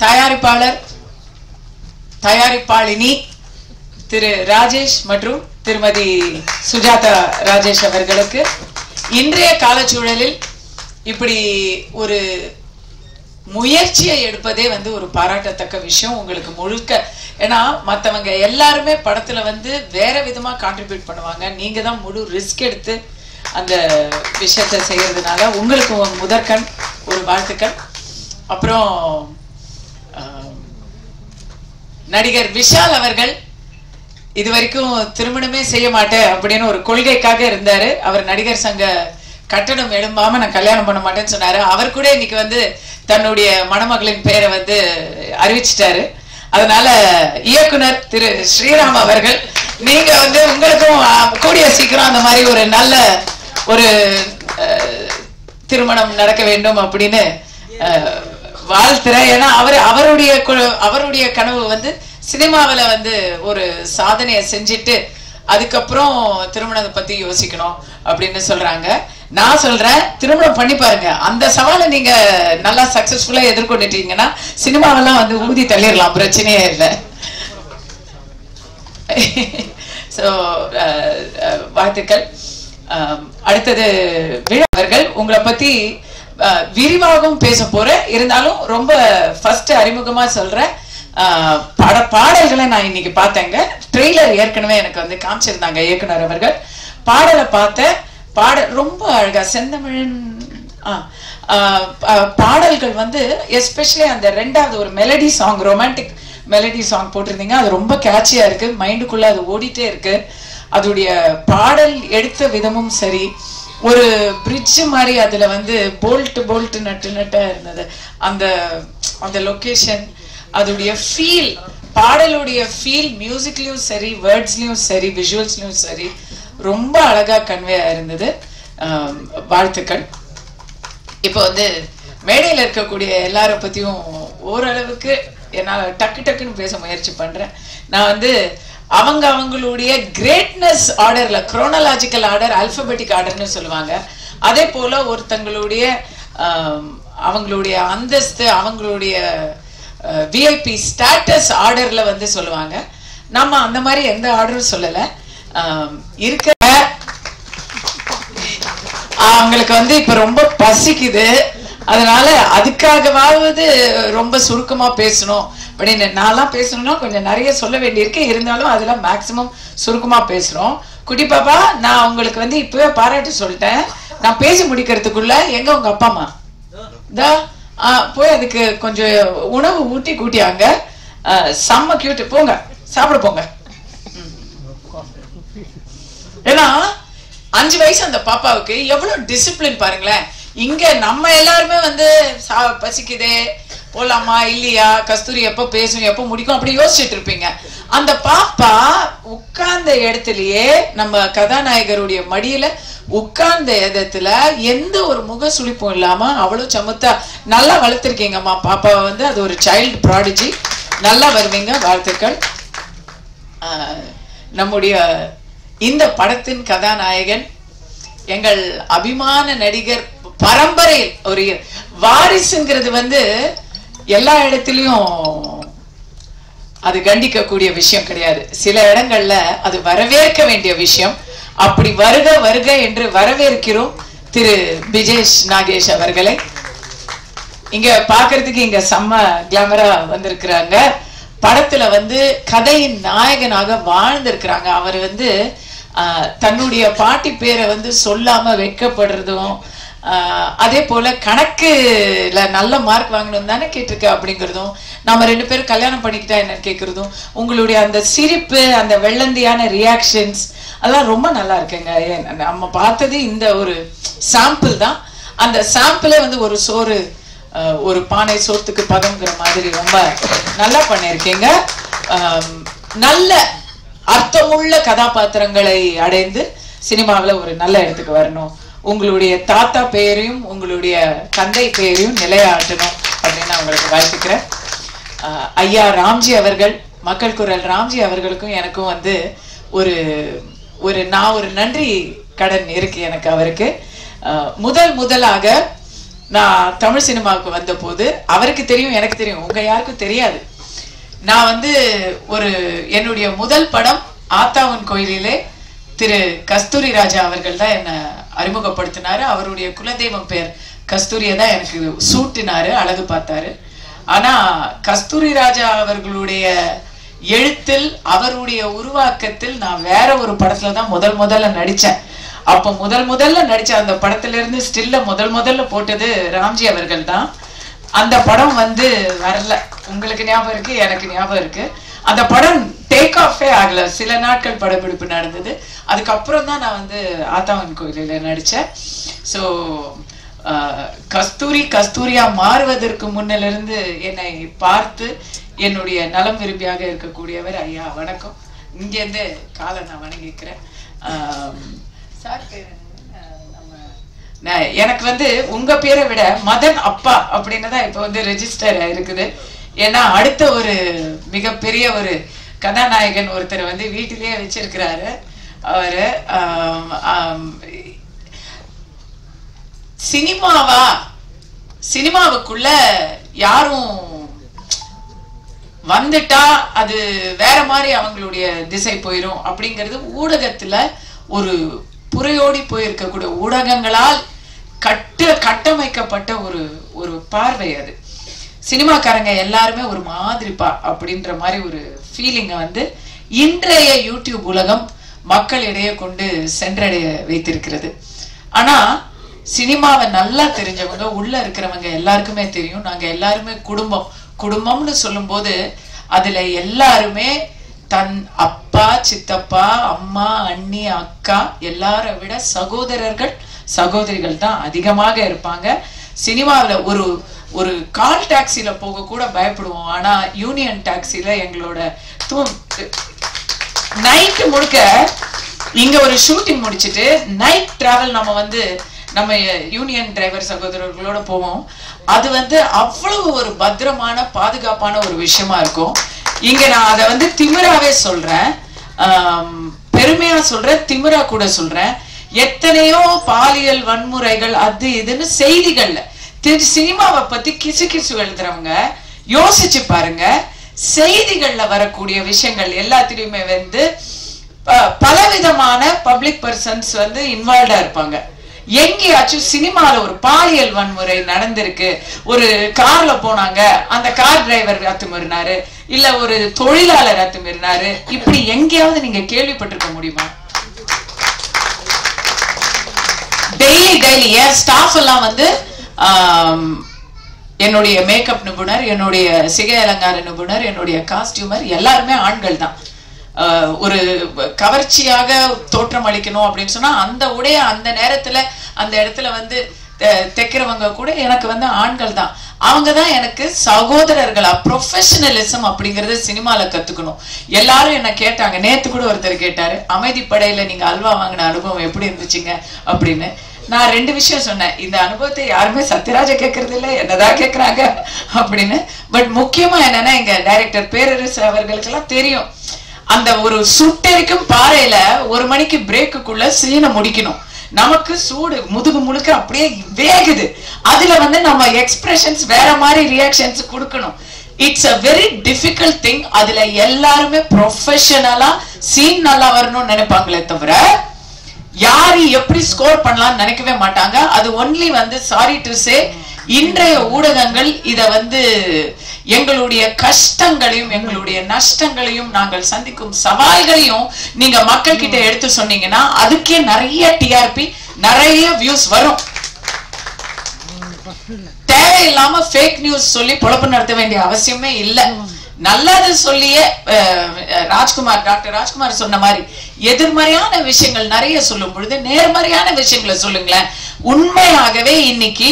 தயாரிப்பாளர் தயாரிப்பாளினி திரு ராஜேஷ் மற்றும் திருமதி சுஜாதா ராஜேஷ் அவர்களுக்கு இன்றைய காலச்சூழலில் இப்படி ஒரு முயற்சியை எடுப்பதே வந்து ஒரு பாராட்டத்தக்க விஷயம். உங்களுக்கு முழுக்க ஏன்னா மற்றவங்க எல்லாருமே படத்துல வந்து வேற விதமா கான்ட்ரிபியூட் பண்ணுவாங்க, நீங்க தான் முழு ரிஸ்க் எடுத்து அந்த விஷயத்தை செய்யறதுனால உங்களுக்கு முதற்கண் ஒரு வாழ்த்துக்கள். அப்புறம் நடிகர் விஷால் அவர்கள் இதுவரைக்கும் திருமணமே செய்ய மாட்டேன் அப்படின்னு ஒரு கொள்கைக்காக இருந்தாரு. அவர் நடிகர் சங்க கட்டணம் எழும்பாம நான் கல்யாணம் பண்ண மாட்டேன்னு சொன்னாரு. அவர் கூட இன்னைக்கு வந்து தன்னுடைய மணமகளின் பெயரை வந்து அறிவிச்சிட்டாரு. அதனால இயக்குனர் திரு ஸ்ரீராம் அவர்கள், நீங்க வந்து உங்களுக்கும் கூடிய சீக்கிரம் அந்த மாதிரி ஒரு நல்ல ஒரு திருமணம் நடக்க வேண்டும் அப்படின்னு வாழ்த்துறேன். ஏன்னா அவருடைய கனவு வந்து சினிமாவில வந்து ஒரு சாதனையை செஞ்சுட்டு அதுக்கப்புறம் திருமணத்தை பத்தி யோசிக்கணும் அப்படின்னு சொல்றாங்க. நான் சொல்றேன், திருமணம் பண்ணி பாருங்க. அந்த சவாலை நீங்க நல்லா சக்சஸ்ஃபுல்லா எதிர்கொண்டுட்டீங்கன்னா சினிமாவெல்லாம் வந்து ஊதி தள்ளிடலாம், பிரச்சனையே இல்லை. ஸோ வாழ்த்துக்கள். அடுத்தது அவர்கள் உங்களை பத்தி விரிவாகவும் பேச போறேன். இருந்தாலும் ரொம்ப ஃபர்ஸ்ட் அறிமுகமா சொல்றேன், பாடல்களை நான் இன்னைக்கு பார்த்தேங்க. ட்ரெய்லர் ஏற்கனவே எனக்கு வந்து காமிச்சிருந்தாங்க இயக்குனர் அவர்கள். பாடலை பார்த்தேன், பாடல் ரொம்ப அழகா செந்தமிழன் பாடல்கள் வந்து எஸ்பெஷலி அந்த ரெண்டாவது ஒரு melody song, romantic melody song போட்டிருந்தீங்க. அது ரொம்ப கேட்சியா இருக்கு, மைண்டுக்குள்ள அது ஓடிட்டே இருக்கு. அதோடைய பாடல் எடுத்த விதமும் சரி, ஒரு பிரிட்ஜ் மாதிரி அதுல வந்து போல்ட் நட்டா இருந்தது. அந்த அந்த லொகேஷன், அதோடைய ஃபீல், பாடலுடைய ஃபீல் மியூசிக்லயும் சரி, வேர்ட்ஸ்லயும் சரி, விஷுவல்ஸ்லயும் சரி ரொம்ப அழகா கன்வே ஆயிருந்தது. வாழ்த்துக்கள். இப்போ வந்து மேடையில் இருக்கக்கூடிய எல்லார பத்தியும் ஓரளவுக்கு என்னால் டக்குன்னு பேச முயற்சி பண்றேன். நான் வந்து அவங்களுடைய கிரேட்னஸ் ஆர்டர்ல, குரோனாலாஜிக்கல் ஆர்டர், அல்பபெட்டிக் ஆர்டர்னு சொல்லுவாங்க. அதே போல ஒருத்தங்களுடைய அவங்களுடைய அந்தஸ்து, அவங்களுடைய விஐபி ஸ்டேட்டஸ் ஆர்டர்ல வந்து சொல்லுவாங்க. நம்ம அந்த மாதிரி எந்த ஆர்டரும் சொல்லல. இருக்க அவங்களுக்கு வந்து இப்ப ரொம்ப பசிக்குது, அதனால அதுக்காகவாவது ரொம்ப சுருக்கமா பேசணும் அப்படின்னு. நான்லாம் பேசணும்னா கொஞ்சம் நிறைய சொல்ல வேண்டியிருக்கு, இருந்தாலும் அதெல்லாம் மேக்சிமம் சுருக்கமா பேசுறோம். குட்டி பாப்பா, நான் உங்களுக்கு வந்து இப்பவே பாராட்டு சொல்லிட்டேன். நான் பேசி முடிக்கிறதுக்குள்ள எங்க உங்க அப்பா அம்மா போய் அதுக்கு கொஞ்சம் உணவு ஊட்டி கூட்டியாங்க. செம்ம கியூட், போங்க சாப்பிட போங்க. ஏன்னா 5 வயசு அந்த பாப்பாவுக்கு எவ்வளவு டிசிப்ளின் பாருங்களேன். இங்க நம்ம எல்லாருமே வந்து பசிக்குதே, போலாமா இல்லையா, கஸ்தூரி எப்ப பேசும் எப்ப முடிக்கும் அப்படி யோசிச்சுட்டு இருப்பீங்க. அந்த பாப்பா உட்கார்ந்த இடத்துலயே, நம்ம கதாநாயகருடைய மடியில உட்கார்ந்த இடத்துல எந்த ஒரு முக சுளிப்பும் இல்லாம அவ்வளவு சமத்தா நல்லா வளர்த்திருக்கீங்கம்மா பாப்பாவை வந்து. அது ஒரு சைல்டு ப்ராடிஜி. நல்லா வருவீங்க, வாழ்த்துக்கள். நம்முடைய இந்த படத்தின் கதாநாயகன் எங்கள் அபிமான நடிகர் பரம்பரையில் ஒரு வாரிசுங்கிறது வந்து எல்லா இடத்துலயும் அது கண்டிக்கக்கூடிய விஷயம் கிடையாது. சில இடங்கள்ல அது வரவேற்க வேண்டிய விஷயம். அப்படி வருக என்று வரவேற்கிறோம் திரு விஜேஷ் நாகேஷ் அவர்களை. இங்க பாக்குறதுக்கு இங்க செம்ம கிளாமரா வந்திருக்கிறாங்க. படத்துல வந்து கதையின் நாயகனாக வாழ்ந்திருக்கிறாங்க. அவர் வந்து தன்னுடைய பாட்டி பேரை வந்து சொல்லாம வெட்கப்படுறதும், அதே போல கணக்குல நல்ல மார்க் வாங்கணும் தானே கேட்டிருக்க அப்படிங்கிறதும், நம்ம 2 பேரும் கல்யாணம் பண்ணிக்கிட்டா என்னன்னு கேட்கறதும், உங்களுடைய அந்த சிரிப்பு, அந்த வெள்ளந்தியான ரியாக்ஷன்ஸ் அதெல்லாம் ரொம்ப நல்லா இருக்குங்க. நம்ம பார்த்தது இந்த ஒரு சாம்பிள் தான். அந்த சாம்பிளே வந்து ஒரு சோறு, ஒரு பானை சோத்துக்கு பதம்ங்கிற மாதிரி ரொம்ப நல்லா பண்ணியிருக்கீங்க. நல்ல அர்த்தமுள்ள கதாபாத்திரங்களை அடைந்து சினிமாவில் ஒரு நல்ல இடத்துக்கு வரணும். உங்களுடைய தாத்தா பெயரையும் உங்களுடைய தந்தை பெயரையும் நிலையாட்டணும் அப்படின்னு நான் உங்களுக்கு வாழ்த்துக்கிறேன். ஐயா ராம்ஜி அவர்கள், மக்கள் குரல் ராம்ஜி அவர்களுக்கும் எனக்கும் வந்து நான் ஒரு நன்றி கடன் இருக்கு எனக்கு அவருக்கு. முதலாக நான் தமிழ் சினிமாவுக்கு வந்த போது அவருக்கு தெரியும், எனக்கு தெரியும், உங்க யாருக்கும் தெரியாது. நான் வந்து என்னுடைய முதல் படம் ஆத்தாவன் கோயிலிலே திரு கஸ்தூரி ராஜா அவர்கள் தான் என்னை அறிமுகப்படுத்தினாரு. அவருடைய குலதெய்வம் பேர் கஸ்தூரியை தான் எனக்கு சூட்டினாரு, அழகு பார்த்தாரு. ஆனா கஸ்தூரி ராஜா அவர்களுடைய எழுத்தில், அவருடைய உருவாக்கத்தில் நான் வேற ஒரு படத்துல தான் முதல்ல நடிச்சேன். அப்ப முதல்ல நடிச்ச அந்த படத்துல இருந்து ஸ்டில்ல முதல்ல போட்டது ராம்ஜி அவர்கள் தான். அந்த படம் வந்து வரல, உங்களுக்கு ஞாபகம் இருக்கு, எனக்கு ஞாபகம் இருக்கு. அந்த படம் டேக் ஆஃபே ஆகல, சில நாட்கள் படப்பிடிப்பு நடந்தது. அதுக்கப்புறம் தான் நான் வந்து ஆத்தாவன் கோயிலில் நடிச்சேன். ஸோ கஸ்தூரியா மாறுவதற்கு முன்னிலிருந்து என்னை பார்த்து என்னுடைய நலம் விரும்பியாக இருக்கக்கூடியவர் ஐயா. வணக்கம். இங்கேருந்து காலை நான் வணங்கிக்கிறேன். சார் பேர் எனக்கு வந்து உங்க பேரை விட மதன் அப்பா அப்படின்னு தான் இப்போ வந்து ரெஜிஸ்டர் இருக்குது. ஏன்னா அடுத்த ஒரு மிகப்பெரிய ஒரு கதாநாயகன் ஒருத்தர் வந்து வீட்டிலேயே வச்சிருக்கிறாரு. அவரு சினிமாவுக்குள்ள யாரும் வந்துட்டா அது வேற மாதிரி அவங்களுடைய திசை போயிரும் அப்படிங்கிறது ஊடகத்துல ஒரு புறையோடி போயிருக்கக்கூடிய ஊடகங்களால் கட்டமைக்கப்பட்ட ஒரு பார்வை. அது சினிமாக்காரங்க எல்லாருமே ஒரு மாதிரிப்பா அப்படின்ற மாதிரி ஒரு ஃபீலிங்கை வந்து இன்றைய யூடியூப் உலகம் மக்களிடையே கொண்டு சென்றடைய வைத்திருக்கிறது. ஆனா சினிமாவை நல்லா தெரிஞ்சவங்க, உள்ள இருக்கிறவங்க எல்லாருக்குமே தெரியும், நாங்க எல்லாருமே குடும்பம்னு சொல்லும் போது அதுல எல்லாருமே தன் அப்பா, சித்தப்பா, அம்மா, அண்ணி, அக்கா எல்லாரை விட சகோதரிகள் தான் அதிகமாக இருப்பாங்க. சினிமாவில் ஒரு கால் டாக்ஸில போக கூட பயப்படுவோம். ஆனா யூனியன் டாக்ஸில எங்களோட நைட்டு முழுக்க இங்க ஒரு ஷூட்டிங் முடிச்சுட்டு நைட் டிராவல் நம்ம யூனியன் டிரைவர் சகோதரர்களோட போவோம். அது வந்து அவ்வளவு ஒரு பத்திரமான பாதுகாப்பான ஒரு விஷயமா இருக்கும். இங்க நான் அதை வந்து திமிராவே சொல்றேன், பெருமையா சொல்றேன், திமிரா கூட சொல்றேன். எத்தனையோ பாலியல் வன்முறைகள் அது இதுன்னு செய்திகள்ல சினிமாவை பத்தி கிசு எழுதுறவங்க யோசிச்சு பாருங்க. செய்திகள்ல வரக்கூடிய விஷயங்கள் எல்லாத்திலயுமே வந்து பலவிதமான பப்ளிக் பர்சன்ஸ் வந்து இன்வால்வ்டா இருப்பாங்க. எங்கேயாச்சும் சினிமால ஒரு பாலியல் வன்முறை நடந்திருக்கு, ஒரு கார்ல போனாங்க, அந்த கார் டிரைவர் அத்துமீறினாரு, இல்ல ஒரு தொழிலாளர் அத்துமீறினாரு, இப்படி எங்கேயாவது நீங்க கேள்விப்பட்டிருக்க முடியுமா? டெய்லி என் ஸ்டாஃப் எல்லாம் வந்து என்னுடைய மேக்கப் நிபுணர், என்னுடைய சிகை அலங்கார நிபுணர், என்னுடைய காஸ்டியூமர் எல்லாருமே ஆண்கள் தான். ஒரு கவர்ச்சியாக தோற்றம் அளிக்கணும் அப்படின்னு சொன்னா அந்த உடைய அந்த நேரத்துல அந்த இடத்துல வந்து தைக்கிறவங்க கூட எனக்கு வந்து ஆண்கள் தான். அவங்க தான் எனக்கு சகோதரர்களா. ப்ரொஃபஷனலிசம் அப்படிங்கறது சினிமால கத்துக்கணும். எல்லாரும் என்ன கேட்டாங்க, நேத்து கூட ஒருத்தர் கேட்டாரு, அமைதிப்படையில நீங்க அல்வா வாங்கின அனுபவம் எப்படி இருந்துச்சுங்க அப்படின்னு. நான் 2 விஷயம் சொன்னேன். இந்த அனுபவத்தை யாருமே சத்யராஜ கேட்கறது இல்லை, என்னதான் கேட்கறாங்க அப்படின்னு. பட் முக்கியமா என்னன்னா எங்க டைரக்டர் பேரரசு அவர்களுக்கெல்லாம் தெரியும், அந்த ஒரு சுட்டெரிக்கும் பாறையில 1 மணிக்கு பிரேக்குக்குள்ள சீனை முடிக்கணும். நமக்கு சூடு முதுகு முழுக்க அப்படியே வேகுது. அதுல வந்து நம்ம எக்ஸ்பிரஷன்ஸ் வேற மாதிரி ரியாக்ஷன்ஸ் கொடுக்கணும். It's a very difficult thing. அதுல எல்லாருமே ப்ரொஃபஷனலா சீன் நல்லா வரணும்னு நினைப்பாங்களே தவிர யாரு எப்படி ஸ்கோர் பண்ணலாம்னு நினைக்கவே மாட்டாங்க. அது ஒன்லி வந்து சாரி டு சே இன்றைய ஊடகங்கள் இத வந்து எங்களுடைய கஷ்டங்களையும் எங்களுடைய நஷ்டங்களையும் நாங்கள் சந்திக்கும் சவால்களையும் நீங்க மக்கள் கிட்ட எடுத்து சொன்னீங்கன்னா அதுக்கே நிறைய டிஆர்பி நிறைய வியூஸ் வரும். தேவையில்லாம ஃபேக் நியூஸ் சொல்லி பொழப்பு நடத்த வேண்டிய அவசியமே இல்லை. நல்லது சொல்லியே டாக்டர் ராஜ்குமார் சொன்ன மாதிரி எதிர்மறையான விஷயங்கள் நிறைய சொல்லும் பொழுது நேர்மறையான விஷயங்களை சொல்லுங்களேன். உண்மையாகவே இன்னைக்கு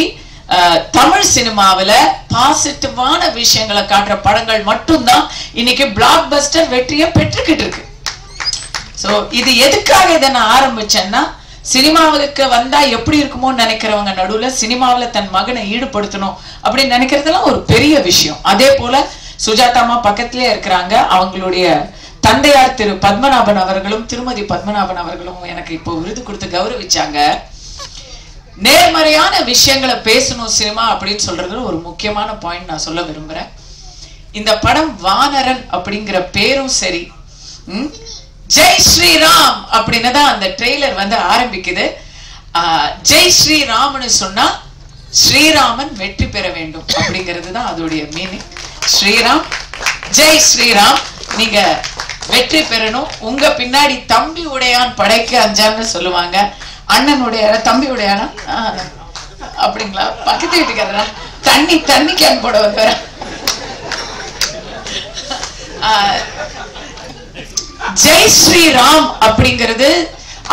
தமிழ் சினிமாவில பாசிட்டிவான விஷயங்களை காட்டுற படங்கள் மட்டும்தான் இன்னைக்கு பிளாக் பஸ்டர் வெற்றியை பெற்றுக்கிட்டு இருக்கு. சோ இது எதுக்காக இதை நான் ஆரம்பிச்சேன்னா, சினிமாவுக்கு வந்தா எப்படி இருக்குமோ நினைக்கிறவங்க நடுவுல சினிமாவில தன் மகனை ஈடுபடுத்தணும் அப்படின்னு நினைக்கிறதுலாம் ஒரு பெரிய விஷயம். அதே போல சுஜாதாமா பக்கத்திலே இருக்கிறாங்க. அவங்களுடைய தந்தையார் திரு பத்மநாபன் அவர்களும் திருமதி பத்மநாபன் அவர்களும் எனக்கு இப்போ விருது கொடுத்து கௌரவிச்சாங்க. நேர்மறையான விஷயங்களை பேசணும் சினிமா அப்படின்னு சொல்றது ஒரு முக்கியமான பாயிண்ட் நான் சொல்ல விரும்புறேன். இந்த படம் வானரன் அப்படிங்கிற பேரும் சரி, ஜெய் ஸ்ரீராம் அப்படின்னு தான் அந்த ட்ரெய்லர் வந்து ஆரம்பிக்குது. ஜெய் ஸ்ரீராம்னு சொன்னா ஸ்ரீராமன் வெற்றி பெற வேண்டும் அப்படிங்கிறது தான் அதோடைய மீனிங். ஸ்ரீராம், ஜெய் ஸ்ரீராம், நீங்க வெற்றி பெறணும். உங்க பின்னாடி தம்பி உடையான் படைக்கு அஞ்சான்னு சொல்லுவாங்க. அண்ணன் உடையார, தம்பி உடையானா அப்படிங்களா? பக்கத்து வீட்டுக்காரரா? தண்ணி கேன் போட வைப்ப. ஜெய் ஸ்ரீராம் அப்படிங்கிறது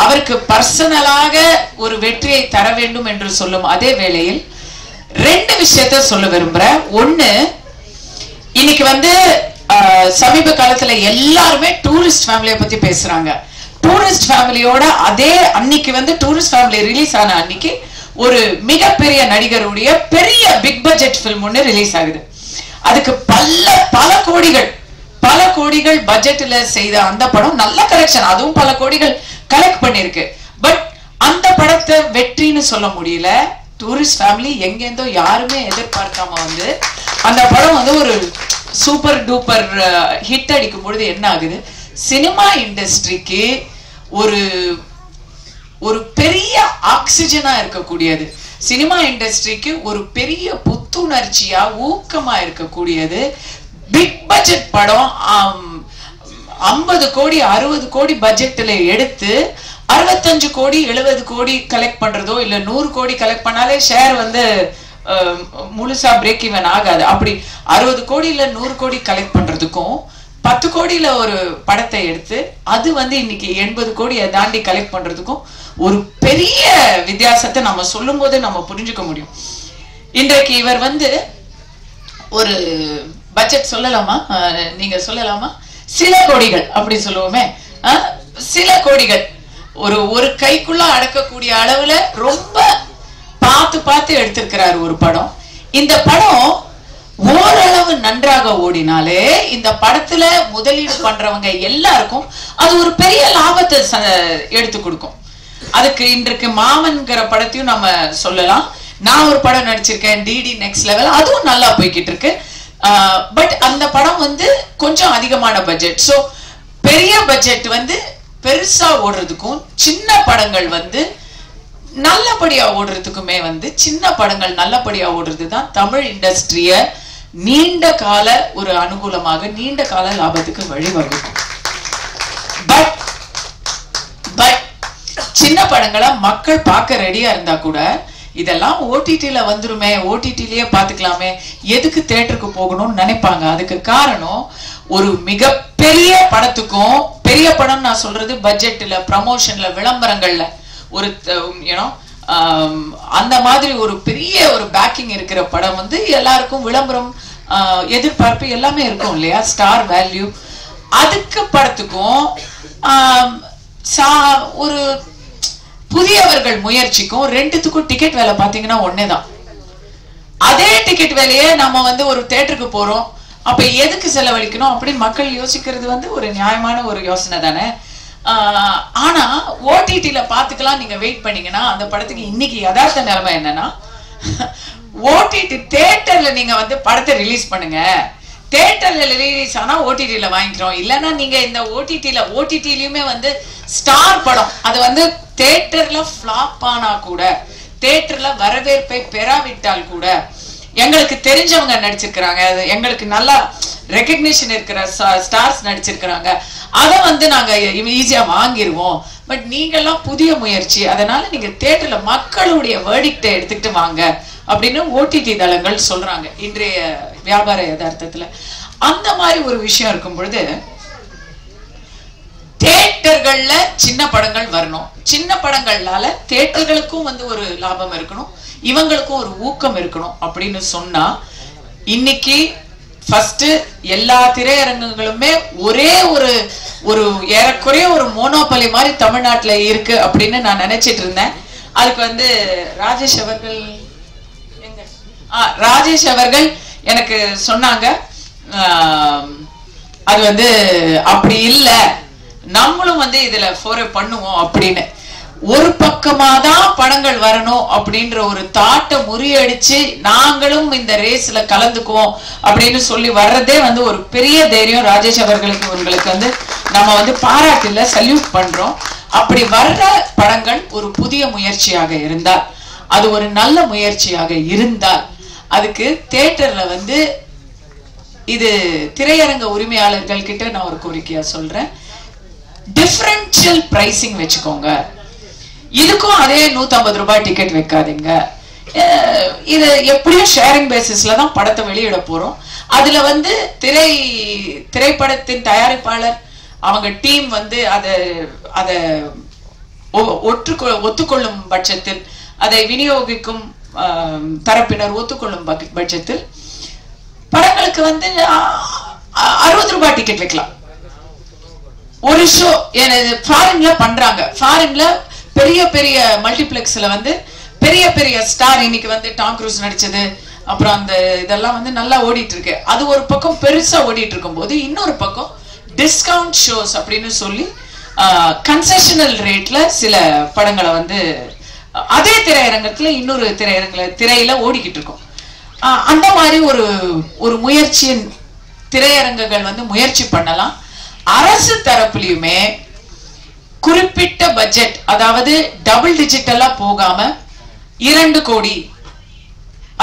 அவருக்கு பர்சனலாக ஒரு வெற்றியை தர வேண்டும் என்று சொல்லும் அதே வேளையில் ரெண்டு விஷயத்த சொல்ல விரும்புறேன். ஒண்ணு, இன்னைக்கு வந்து சமீப காலத்துல எல்லாருமே டூரிஸ்ட் ஃபேமிலியை பத்தி பேசுறாங்க. டூரிஸ்ட் ஃபேமிலியோட அதே அன்னைக்கு வந்து டூரிஸ்ட் ஃபேமிலி ரிலீஸ் ஆன அன்னைக்கு ஒரு மிகப்பெரிய நடிகருடைய பெரிய பிக் பட்ஜெட் பிலிம் ஒண்ணு ரிலீஸ் ஆகுது. அதுக்கு பல கோடிகள் பட்ஜெட்ல செய்த அந்த படம் நல்ல கலெக்ஷன், அதுவும் பல கோடிகள் கலெக்ட் பண்ணிருக்கு. பட் அந்த படத்தை வெற்றின்னு சொல்ல முடியல. டூரிஸ்ட் ஃபேமிலி எங்கேருந்தோ யாருமே எதிர்பார்க்காம வந்து அந்த படம் வந்து ஒரு சூப்பர் டூப்பர் ஹிட் அடிக்கும் பொழுது என்ன ஆகுது, சினிமா இண்டஸ்ட்ரிக்கு ஒரு பெரிய ஆக்சிஜனா இருக்கக்கூடியது, சினிமா இண்டஸ்ட்ரிக்கு ஒரு பெரிய புத்துணர்ச்சியா ஊக்கமா இருக்கக்கூடியது பிக் பட்ஜெட் படம் 50 கோடி 60 கோடி பட்ஜெட்ல எடுத்து 65 கோடி 70 கோடி கலெக்ட் பண்றதோ இல்ல 100 கோடி கலெக்ட் பண்ணாலே ஷேர் வந்து முழுசா பிரேக் ஈவன் ஆகாது. அப்படி 60 கோடி இல்ல 100 கோடி கலெக்ட் பண்றதுக்கும் 10 கோடியில ஒரு படத்தை எடுத்து அது வந்து இன்னைக்கு 80 கோடியை தாண்டி கலெக்ட் பண்றதுக்கும் ஒரு பெரிய வித்தியாசத்தை நம்ம சொல்லும் போது நம்ம புரிஞ்சுக்க முடியும். இன்றைக்கு இவர் வந்து ஒரு பட்ஜெட் சொல்லலாமா, நீங்க சொல்லலாமா, சில கோடிகள் அப்படி சொல்லுவோமே, சில கோடிகள் ஒரு கைக்குள்ள அடக்கக்கூடிய அளவுல ரொம்ப பார்த்து எடுத்திருக்கிறார் ஒரு படம். இந்த படம் ஓரளவு நன்றாக ஓடினாலே இந்த படத்துல முதலீடு பண்றவங்க எல்லாருக்கும் அது ஒரு பெரிய லாபத்தை எடுத்து கொடுக்கும். அதுக்கு இன்றைக்கு மாமன்கிற படத்தையும் நம்ம சொல்லலாம். நான் ஒரு படம் நடிச்சிருக்கேன், டிடி நெக்ஸ்ட் லெவல், அதுவும் நல்லா போய்கிட்டு இருக்கு. பட் அந்த படம் வந்து கொஞ்சம் அதிகமான பட்ஜெட். சோ பெரிய பட்ஜெட் வந்து பெருசா ஓடுறதுக்கும் சின்ன படங்கள் வந்து நல்லபடியா ஓடுறதுக்குமே வந்து சின்ன படங்கள் நல்லபடியா ஓடுறது தான் தமிழ் இண்டஸ்ட்ரிய நீண்ட கால ஒரு அனுகூலமாக நீண்ட கால லாபத்துக்கு வழிவகுக்கும். பட் சின்ன படங்களை மக்கள் பார்க்க ரெடியா இருந்தா கூட இதெல்லாம் ஓடிடில வந்துருமே, ஓடிடிலேயே பாத்துக்கலாமே, எதுக்கு தியேட்டருக்கு போகணும்னு நினைப்பாங்க. அதுக்கு காரணம் ஒரு மிகப்பெரிய படத்துக்கும், பெரிய படம் நான் சொல்றது பட்ஜெட்ல, ப்ரமோஷன்ல, விளம்பரங்கள்ல ஒரு அந்த மாதிரி ஒரு பெரிய ஒரு பேக்கிங் இருக்கிற படம் வந்து எல்லாருக்கும் விளம்பரம் எதிர்பார்ப்பு எல்லாமே இருக்கும் இல்லையா, ஸ்டார் வேல்யூ. அதுக்கு படத்துக்கும் ஒரு புதியவர்கள் முயற்சிக்கும் ரெண்டுத்துக்கும் டிக்கெட் வேலை பாத்தீங்கன்னா ஒன்னேதான். அதே டிக்கெட் வேலையே நம்ம வந்து ஒரு தியேட்டருக்கு போறோம், அப்ப எதுக்கு செலவழிக்கணும் அப்படின்னு மக்கள் யோசிக்கிறது வந்து ஒரு நியாயமான ஒரு யோசனை தானே. ஆனா ஓடிடில பாத்துக்கலாம் நீங்க வெயிட் பண்ணீங்கன்னா அந்த படத்துக்கு இன்னைக்கு யதார்த்த நிலைமை என்னன்னா, ஓடிடி தியேட்டர்ல நீங்க வந்து படத்தை ரிலீஸ் பண்ணுங்க, தியேட்டர்ல ரிலீஸ் ஆனா ஓடிடில வாங்கிக்கிறோம். இல்லைன்னா நீங்க இந்த ஓடிடிலயுமே வந்து ஸ்டார் படம் அது வந்து தியேட்டர்ல ஃபிளாப் ஆனா கூட, தியேட்டர்ல வரவேற்பை பெறாவிட்டால் கூட, எங்களுக்கு தெரிஞ்சவங்க நடிச்சிருக்கிறாங்க, எங்களுக்கு நல்லா ரெகக்னிஷன் இருக்கிற ஸ்டார்ஸ் நடிச்சிருக்கிறாங்க, அதை வந்து நாங்க ஈஸியா வாங்கிடுவோம். பட் நீங்கெல்லாம் புதிய முயற்சி, அதனால நீங்க தியேட்டர்ல மக்களுடைய வேர்டிக்டை எடுத்துக்கிட்டு வாங்க அப்படின்னு ஓடிடி தளங்கள் சொல்றாங்க இன்றைய வியாபார யதார்த்தத்துல. அந்த மாதிரி ஒரு விஷயம் இருக்கும் பொழுது தியேட்டர்கள்ல சின்ன படங்கள் வரணும், சின்ன படங்கள்னால தியேட்டர்களுக்கும் வந்து ஒரு லாபம் இருக்கணும், இவங்களுக்கும் ஒரு ஊக்கம் இருக்கணும் அப்படின்னு சொன்னா, இன்னைக்கு ஃபர்ஸ்ட் எல்லா திரையரங்குகளுமே ஒரே ஒரு ஏறக்குறைய ஒரு மோனோபலி மாதிரி தமிழ்நாட்டுல இருக்கு அப்படின்னு நான் நினைச்சிட்டு இருந்தேன். அதுக்கு வந்து ராஜேஷ் அவர்கள் எனக்கு சொன்னாங்க, அது வந்து அப்படி இல்லை, நம்மளும் வந்து இதுல ஃபோரே பண்ணுவோம் அப்படின்னு. ஒரு பக்கமாதான் படங்கள் வரணும் அப்படின்ற ஒரு தாட்டை முறியடிச்சு நாங்களும் இந்த ரேஸ்ல கலந்துக்குவோம் அப்படின்னு சொல்லி வர்றதே வந்து ஒரு பெரிய தைரியம். ராஜேஷ் அவர்களுக்கு உங்களுக்கு வந்து நம்ம வந்து பாராட்டில சல்யூட் பண்றோம். அப்படி வர்ற படங்கள் ஒரு புதிய முயற்சியாக இருந்தால், அது ஒரு நல்ல முயற்சியாக இருந்தால், அதுக்கு தியேட்டர்ல வந்து இது திரையரங்க உரிமையாளர்கள் கிட்ட நான் ஒரு கோரிக்கையா சொல்றேன், டிஃபரன்ஷியல் பிரைசிங் வச்சுக்கோங்க. இதுக்கும் அதே 150 ரூபாய் டிக்கெட் வைக்காதீங்க. இது எப்படியும் ஷேரிங் பேசிஸ்ல தான் படத்தை வெளியிட போறோம். அதுல வந்து திரைப்படத்தின் தயாரிப்பாளர் அவங்க டீம் வந்து அதை ஒத்துக்கொள்ளும் பட்சத்தில், அதை விநியோகிக்கும் தரப்பினர் ஒத்துக்கொள்ளும் பட்சத்தில் படங்களுக்கு வந்து 60 ரூபாய் டிக்கெட் வைக்கலாம். ஒரு ஷோ ஃபாரின்ல பண்றாங்க. ஃபாரின்ல பெரிய பெரிய மல்டிபிளெக்ஸ்ல வந்து பெரிய பெரிய ஸ்டார், இன்னைக்கு வந்து டாம் க்ரூஸ் நடிச்சது, அப்புறம் அந்த இதெல்லாம் வந்து நல்லா ஓடிட்டு இருக்கு. அது ஒரு பக்கம் பெருசா ஓடிட்டு இருக்கும் போது, இன்னொரு பக்கம் டிஸ்கவுண்ட் ஷோஸ் அப்படின்னு சொல்லி கன்செஷனல் ரேட்ல சில படங்களை வந்து அதே திரையரங்கத்துல இன்னொரு திரையில ஓடிக்கிட்டு இருக்கும். அந்த மாதிரி ஒரு முயற்சியின் திரையரங்குகள் வந்து முயற்சி பண்ணலாம். அரசு தரப்புலயுமே குறிப்பிட்ட பட்ஜெட், அதாவது டபுள் டிஜிட்டலா போகாம 2 கோடி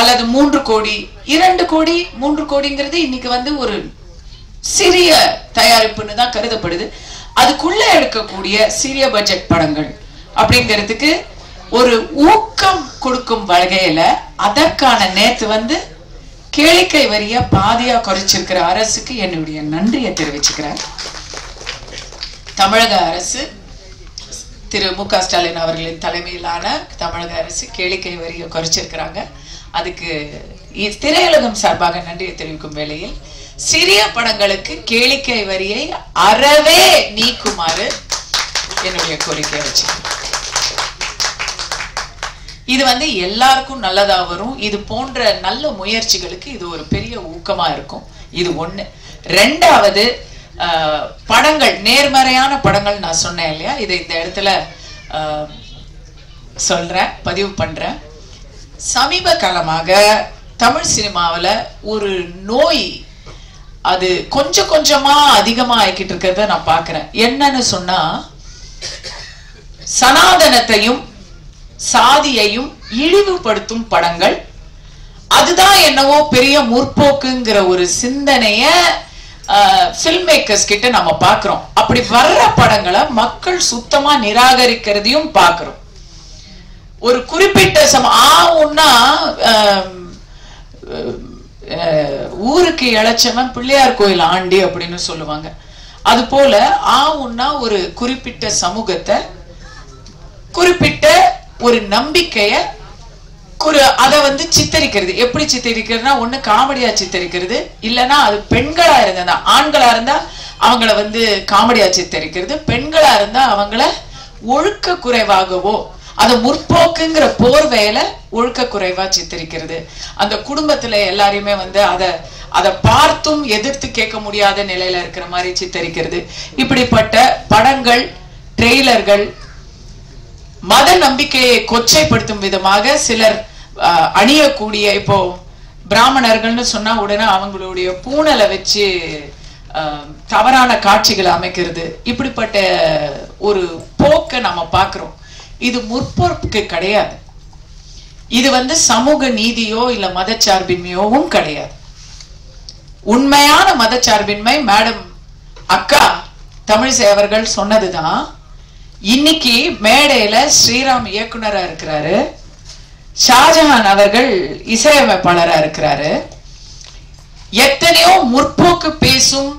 அல்லது 3 கோடி, 2 கோடி 3 கோடிங்கிறது இன்னைக்கு வந்து ஒரு சிறிய தயாரிப்புன்னு தான் கருதப்படுது. அதுக்குள்ள எடுக்கக்கூடிய சிறிய பட்ஜெட் படங்கள் அப்படிங்கிறதுக்கு ஒரு ஊக்கம் கொடுக்கும் வகையில அதற்கான நேத்து வந்து கேளிக்கை வரிய பாதியா குறைச்சிருக்கிற அரசுக்கு என்னுடைய நன்றியை தெரிவிச்சுக்கிறேன். தமிழக அரசு, திரு மு.க. ஸ்டாலின் அவர்களின் தலைமையிலான தமிழக அரசு கேளிக்கை வரியை குறைச்சிருக்கிறாங்க. அதுக்கு திரையுலகம் சார்பாக நன்றியை தெரிவிக்கும் வேளையில் சிறிய படங்களுக்கு கேளிக்கை வரியை அறவே நீக்குமாறு என்னுடைய கோரிக்கை வச்சு, இது வந்து எல்லாருக்கும் நல்லதா வரும். இது போன்ற நல்ல முயற்சிகளுக்கு இது ஒரு பெரிய ஊக்கமா இருக்கும். இது ஒண்ணு. ரெண்டாவது, படங்கள், நேர்மறையான படங்கள் நான் சொன்னேன் இல்லையா, இதை இந்த இடத்துல சொல்றேன், பதிவு பண்றேன். சமீப காலமாக தமிழ் சினிமாவில் ஒரு நோய் அது கொஞ்சம் கொஞ்சமா அதிகமா ஆகிக்கிட்டு இருக்கிறத நான் பார்க்கிறேன். என்னன்னு சொன்னா, சனாதனத்தையும் சாதியையும் இழிவுபடுத்தும் படங்கள், அதுதான் என்னவோ பெரிய முற்போக்குங்கிற ஒரு சிந்தனைய ஃபில்ம் மேக்கர்ஸ் கிட்ட நம்ம பார்க்கிறோம். அப்படி வர்ற படங்களை மக்கள் சுத்தமா நிராகரிக்கிறதையும் பார்க்கிறோம். ஒரு குறிப்பிட்ட ஆவுன்னா ஊருக்கு இழைச்சவன் பிள்ளையார் கோயில் ஆண்டி அப்படின்னு சொல்லுவாங்க. அது போல ஆவுன்னா ஒரு குறிப்பிட்ட சமூகத்தை, குறிப்பிட்ட ஒரு நம்பிக்கைய அதை வந்து சித்தரிக்கிறது. எப்படி சித்தரிக்கிறதுனா, ஒண்ணு காமெடியா சித்தரிக்கிறது, இல்லைன்னா அது பெண்களா இருந்தா, ஆண்களா இருந்தா அவங்கள வந்து காமெடியா சித்தரிக்கிறது, பெண்களா இருந்தா அவங்கள ஒழுக்க குறைவாகவோ, அதை முற்போக்குங்கிற போர்வையில ஒழுக்க குறைவா சித்தரிக்கிறது. அந்த குடும்பத்துல எல்லாரையுமே வந்து அதை பார்த்தும் எதிர்த்து கேட்க முடியாத நிலையில இருக்கிற மாதிரி சித்தரிக்கிறது. இப்படிப்பட்ட படங்கள், ட்ரெய்லர்கள் மத நம்பிக்கையை கொச்சைப்படுத்தும் விதமாக சிலர் அணியக்கூடிய, இப்போ பிராமணர்கள்னு சொன்னா உடனே அவங்களுடைய பூணலை வச்சு தவறான காட்சிகளை அமைக்கிறது. இப்படிப்பட்ட ஒரு போக்கை நம்ம பார்க்கிறோம். இது முற்போக்கு கிடையாது. இது வந்து சமூக நீதியோ இல்ல மதச்சார்பின்மையோவும் கிடையாது. உண்மையான மதச்சார்பின்மை மேடம் அக்கா தமிழிசை அவர்கள் சொன்னதுதான். இன்னைக்கு மேடையில ஸ்ரீராம் இயக்குனரா இருக்கிறாரு, ஷாஜஹான் அவர்கள் இசையமைப்பாளரா இருக்கிறாரு. எத்தனையோ முற்போக்கு பேசும்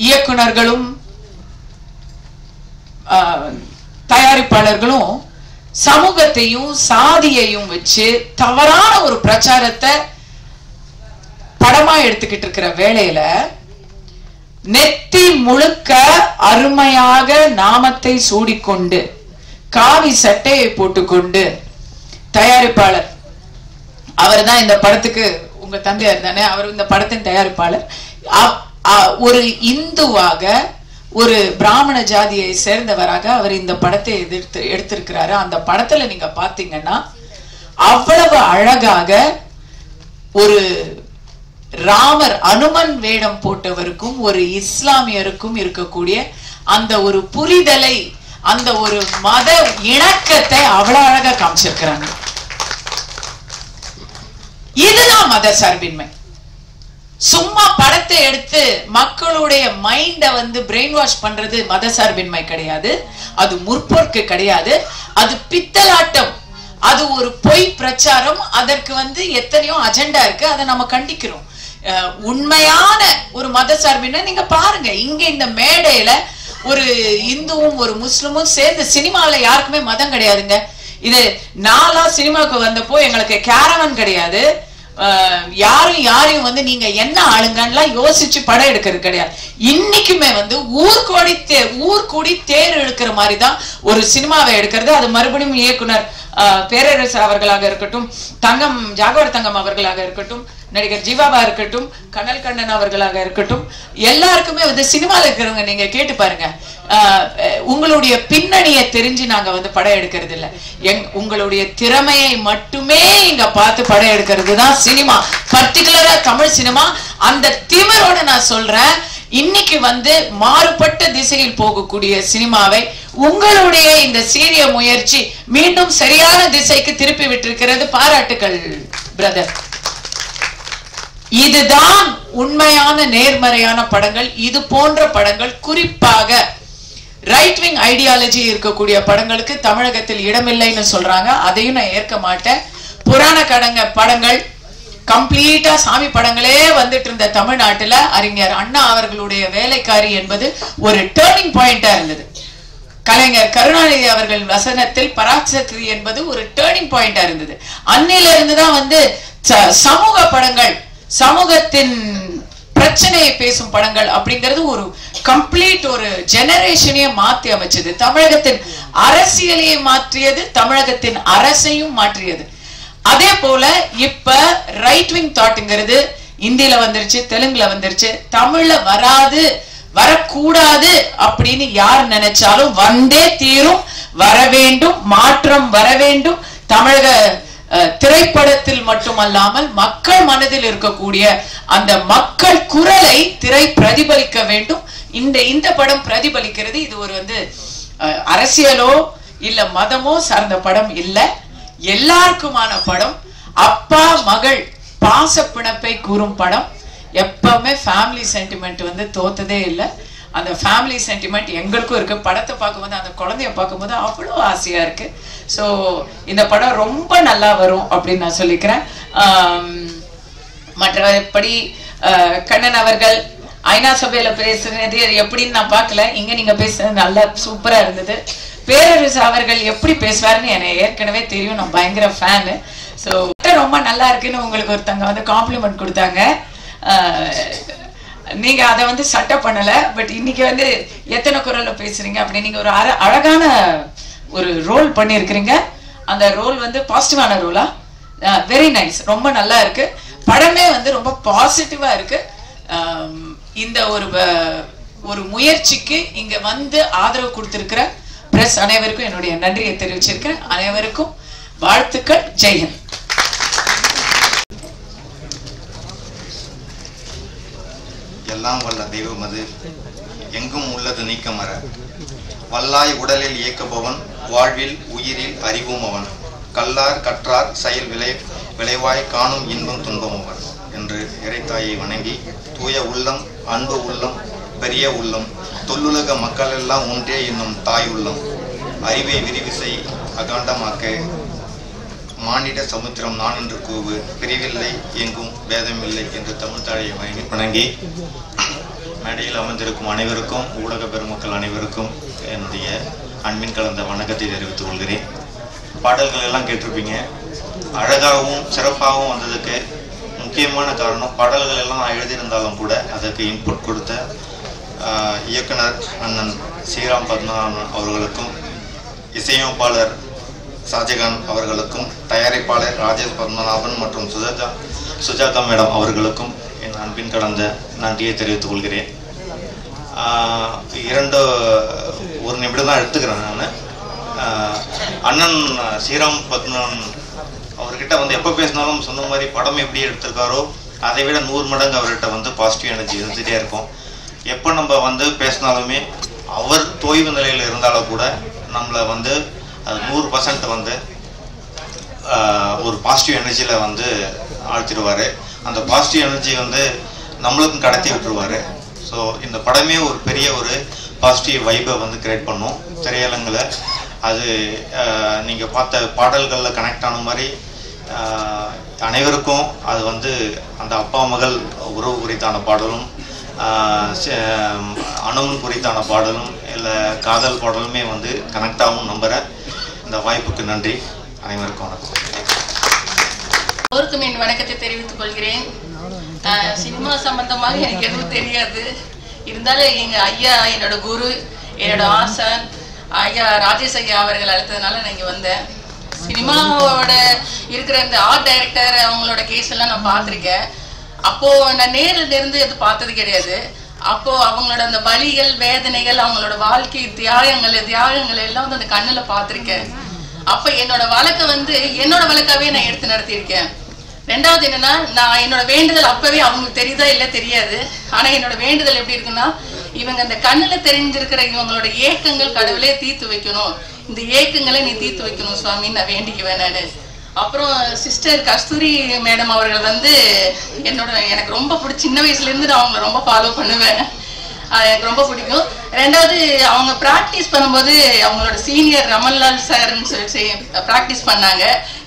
இயக்குனர்களும் தயாரிப்பாளர்களும் சமூகத்தையும் சாதியையும் வச்சு தவறான ஒரு பிரச்சாரத்தை படமா எடுத்துக்கிட்டு இருக்கிற வேளையில, நெத்தி முழுக்க அருமையாக நாமத்தை சூடிக்கொண்டு காவி சட்டையை போட்டுக்கொண்டு தயாரிப்பாளர், அவர் தான் இந்த படத்துக்கு, உங்க தந்தையார் தானே அவர் இந்த படத்தின் தயாரிப்பாளர், ஒரு இந்துவாக ஒரு பிராமண ஜாதியை சேர்ந்தவராக அவர் இந்த படத்தை எடுத்திருக்கிறாரு. அந்த படத்துல நீங்க பாத்தீங்கன்னா அவ்வளவு அழகாக ஒரு ராமர் அனுமன் வேடம் போட்டவருக்கும் ஒரு இஸ்லாமியருக்கும் இருக்கக்கூடிய அந்த ஒரு புரிதலை, அந்த ஒரு மத இணக்கத்தை அவ்வளவு அழகா காமிச்சிருக்கிறாங்க. இதுதான் மத சார்பின்மை. சும்மா படத்தை எடுத்து மக்களுடைய மைண்ட பிரெயின் வாஷ் பண்றது மத சார்பின்மை கிடையாது. அது முற்போக்கு கிடையாது. அது பித்தலாட்டம். அது ஒரு பொய் பிரச்சாரம். அதற்கு எத்தனையோ அஜெண்டா இருக்கு. அதை நம்ம கண்டிக்கிறோம். உண்மையான ஒரு மத சார்பின்மை நீங்க பாருங்க. இங்க இந்த மேடையில ஒரு இந்துவும் ஒரு முஸ்லிமும் சேர்ந்து, சினிமாவில யாருக்குமே மதம் கிடையாதுங்க. இது நாளா சினிமாவுக்கு வந்தப்போ எங்களுக்கு கேரவன் கிடையாது. யாரையும் நீங்க என்ன ஆளுங்கன்னா யோசிச்சு படம் எடுக்கிறது கிடையாது. இன்னைக்குமே ஊர் கூடி தேர் எடுக்கிற மாதிரிதான் ஒரு சினிமாவை எடுக்கிறது. அது மறுபடியும் இயக்குனர் பேரரசு அவர்களாக இருக்கட்டும், ஜாகவர் தங்கம் அவர்களாக இருக்கட்டும், நடிகர் ஜீவாவா இருக்கட்டும், கனல் கண்ணன் அவர்களாக இருக்கட்டும், எல்லாருக்குமே சினிமாவில் இருக்கிறவங்க நீங்க கேட்டு பாருங்க. உங்களுடைய பின்னணியை தெரிஞ்சு நாங்க படம் எடுக்கிறது இல்ல. உங்களுடைய திறமையை மட்டுமே இங்க பார்த்து படம் எடுக்கிறது தான் சினிமா. பர்டிகுலரா தமிழ் சினிமா. அந்த திமிரோட நான் சொல்றேன், இன்னைக்கு மாறுபட்ட திசையில் போகக்கூடிய சினிமாவை உங்களுடைய இந்த சீரிய முயற்சி மீண்டும் சரியான திசைக்கு திருப்பி விட்டிருக்கிறது. பாராட்டுக்கள் பிரதர். இதுதான் உண்மையான நேர்மறையான படங்கள். இது போன்ற படங்கள், குறிப்பாக ரைட் விங் ஐடியாலஜி இருக்கக்கூடிய படங்களுக்கு தமிழகத்தில் இடமில்லைன்னு சொல்றாங்க. அதையும் நான் ஏற்க மாட்டேன். புராண படங்கள் கம்ப்ளீட்டா சாமி படங்களே வந்துட்டு இருந்த தமிழ்நாட்டுல அறிஞர் அண்ணா அவர்களுடைய வேலைக்காரி என்பது ஒரு டேர்னிங் பாயிண்டா இருந்தது. கலைஞர் கருணாநிதி அவர்கள் வசனத்தில் பராசக்தி என்பது ஒரு டேர்னிங் பாயிண்டா இருந்தது. அன்னையில இருந்துதான் சமூக படங்கள், சமூகத்தின் பிரச்சனையை பேசும் படங்கள் அப்படிங்கிறது ஒரு கம்ப்ளீட் ஒரு ஜெனரேஷனையே மாற்றி அமைச்சது. தமிழகத்தின் அரசியலையே மாற்றியது, தமிழகத்தின் அரசையும் மாற்றியது. அதே போல இப்ப ரைட் விங் தாட்ங்கிறது இந்தியில வந்துருச்சு, தெலுங்குல வந்துருச்சு. தமிழ்ல வரக்கூடாது அப்படின்னு யார் நினைச்சாலும் வந்தே தீரும். வர வேண்டும், மாற்றம் வர வேண்டும். தமிழக திரைப்படத்தில் மட்டுமல்லாமல் மக்கள் மனதில் இருக்கக்கூடிய அந்த மக்கள் குரலை திரை பிரதிபலிக்க வேண்டும். இந்த படம் பிரதிபலிக்கிறது. இது ஒரு அரசியலோ இல்ல மதமோ சார்ந்த படம் இல்ல, எல்லாருக்குமான படம். அப்பா மகள் பாச பிணப்பை கூறும் படம். எப்பவுமே ஃபேமிலி சென்டிமெண்ட் தோத்ததே இல்லை. அந்த ஃபேமிலி சென்டிமெண்ட் எங்களுக்கும் இருக்கு. படத்தை பார்க்கும்போது, அந்த குழந்தைய பார்க்கும்போது அவ்வளோ ஆசையா இருக்கு. ஸோ இந்த படம் ரொம்ப நல்லா வரும் அப்படின்னு நான் சொல்லிக்கிறேன். மற்றபடி கண்ணன் அவர்கள் ஐநா சபையில பேசுறது எப்படின்னு நான் பார்க்கல. இங்க நீங்க பேசுறது நல்லா சூப்பரா இருந்தது. பேரரசு அவர்கள் எப்படி பேசுவாருன்னு எனக்கு ஏற்கனவே தெரியும். நான் பயங்கர ஃபேனு. ஸோ ரொம்ப நல்லா இருக்குன்னு உங்களுக்கு ஒருத்தங்க காம்ப்ளிமெண்ட் கொடுத்தாங்க. நீங்க அதை சட்டை பண்ணல. பட் இன்னைக்கு எத்தனை குரல்ல பேசுறீங்க அப்படின்னு நீங்க ஒரு அழகான ஒரு ரோல் பண்ணிருக்கிறீங்க. அந்த ரோல் பாசிட்டிவான ரோலா, வெரி நைஸ். ரொம்ப நல்லா இருக்கு. படமே ரொம்ப பாசிட்டிவா இருக்கு. இந்த ஒரு முயற்சிக்கு இங்க ஆதரவு கொடுத்திருக்கிற பிரஸ் அனைவருக்கும் என்னுடைய நன்றியை தெரிவிச்சிருக்கேன். அனைவருக்கும் வாழ்த்துக்கள். ஜெய்ஹிந்த். எல்லாம் வல்ல தெய்வம் அது, எங்கும் உள்ளது நீக்கமர. வல்லாய் உடலில் இயக்குபவன், வாழ்வில் உயிரில் அறிவும் அவன். கல்லார் கற்றார் செயல் விளைவாய் காணும் இன்பம் துன்பம் அவன் என்று இறைத்தாயை வணங்கி, தூய உள்ளம், அன்பு உள்ளம், பெரிய உள்ளம், தொல்லுலக மக்கள் எல்லாம் ஒன்றே என்னும் தாய் உள்ளம், அறிவை விரிவிசை அகாண்டமாக்க மானிட சமுத்திரம் நான் என்று கூவு, பிரிவில்லை எங்கும் பேதமில்லை என்று தமிழ் தாயை வணங்கி, மேடையில் அமர்ந்திருக்கும் அனைவருக்கும், ஊடக பெருமக்கள் அனைவருக்கும் என்னுடைய அன்பின் கலந்த வணக்கத்தை தெரிவித்துக் கொள்கிறேன். பாடல்கள் எல்லாம் கேட்டிருப்பீங்க. அழகாகவும் சிறப்பாகவும் வந்ததுக்கு முக்கியமான காரணம், பாடல்கள் எல்லாம் நான் எழுதியிருந்தாலும் கூட அதற்கு இன்புட் கொடுத்த இயக்குனர் அண்ணன் ஸ்ரீராம் பத்மநாபன் அவர்களுக்கும், இசையமைப்பாளர் ஷாஜகான் அவர்களுக்கும், தயாரிப்பாளர் ராஜேஷ் பத்மநாபன் மற்றும் சுஜாதா மேடம் அவர்களுக்கும் என் அன்பின் கலந்த நன்றியை தெரிவித்துக் கொள்கிறேன். ஒரு நிமிடம் தான் எடுத்துக்கிறேன் நான். அண்ணன் ஸ்ரீராம் பத்மன் அவர்கிட்ட வந்து எப்போ பேசினாலும் சொன்ன மாதிரி படம் எப்படி எடுத்திருக்காரோ அதை விட 100 மடங்கு அவர்கிட்ட வந்து பாசிட்டிவ் எனர்ஜி இருந்துகிட்டே இருக்கும். எப்போ நம்ம வந்து பேசினாலுமே அவர் தோய்வு நிலையில் இருந்தாலும் கூட நம்மளை வந்து அது 100% வந்து ஒரு பாசிட்டிவ் எனர்ஜியில் வந்து ஆழ்த்திடுவார். அந்த பாசிட்டிவ் எனர்ஜி வந்து நம்மளுக்கும் கடத்தி விட்டுருவார். ஸோ இந்த படமே ஒரு பெரிய ஒரு பாசிட்டிவ் வைபை வந்து கிரியேட் பண்ணும் திரையரங்கில். அது நீங்கள் பார்த்த பாடல்களில் கனெக்ட் ஆன மாதிரி அனைவருக்கும் அது வந்து அந்த அப்பா மகள் உறவு குறித்தான பாடலும் அணுமன் குறித்தான பாடலும் இல்லை காதல் பாடலுமே வந்து கனெக்ட் ஆகும் நம்புகிறேன். இந்த வாய்ப்புக்கு நன்றி. அனைவருக்கும் வணக்கம். எல்லோருக்கும் என் வணக்கத்தை தெரிவித்துக் கொள்கிறேன். சினிமா சம்பந்தமாக எனக்கு எதுவும் தெரியாது. இருந்தாலும் எங்க ஐயா, என்னோட குரு, என்னோட ஆசான் ஐயா ராஜேஷ் ஐயா அவர்கள் அழைத்ததுனால நான் இங்கே வந்தேன். சினிமாவோட இருக்கிற இந்த ஆர்ட் டைரக்டர் அவங்களோட கேஸ் எல்லாம் நான் பார்த்துருக்கேன். அப்போ நான் நேரில் இருந்து எது பார்த்தது கிடையாது. அப்போ அவங்களோட அந்த வலிகள், வேதனைகள், அவங்களோட வாழ்க்கை தியாகங்கள் எல்லாம் வந்து அந்த கண்ணில் பார்த்துருக்கேன். அப்போ என்னோட வழக்கை வந்து என்னோட வழக்காவே நான் எடுத்து நடத்தியிருக்கேன். ரெண்டாவது என்னன்னா, நான் என்னோட வேண்டுதல் அப்பவே அவங்களுக்கு தெரியுதா இல்லை தெரியாது. ஆனா என்னோட வேண்டுதல் எப்படி இருக்குன்னா, இவங்க அந்த கண்ணுல தெரிஞ்சிருக்கிற இவங்களோட ஏக்கங்கள் கடவுளே தீர்த்து வைக்கணும், இந்த ஏக்கங்களை நீ தீர்த்து வைக்கணும் சுவாமின்னு நான் வேண்டிக்குவேன் நானு. அப்புறம் சிஸ்டர் கஸ்தூரி மேடம் அவர்கள் வந்து எனக்கு ரொம்ப பிடிச்ச, சின்ன வயசுல இருந்து நான் அவங்களை ரொம்ப ஃபாலோ பண்ணுவேன். எனக்கு ரொம்ப பிடிக்கும். ரெண்டாவது அவங்க ப்ராக்டிஸ் பண்ணும்போது அவங்களோட சீனியர் ரமன்லால் சார்ன்னு சொல்லி ப்ராக்டிஸ் பண்ணாங்க.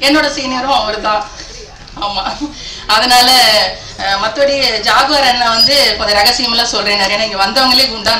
என்னோட சீனியரும் அவர் தான். ஆமா, அதனால மற்றபடி ஜாகுவார் அண்ணா வந்து கொஞ்சம் ரகசியமெல்லாம் சொல்றேன். நிறைய இங்க வந்தவங்களே குண்டா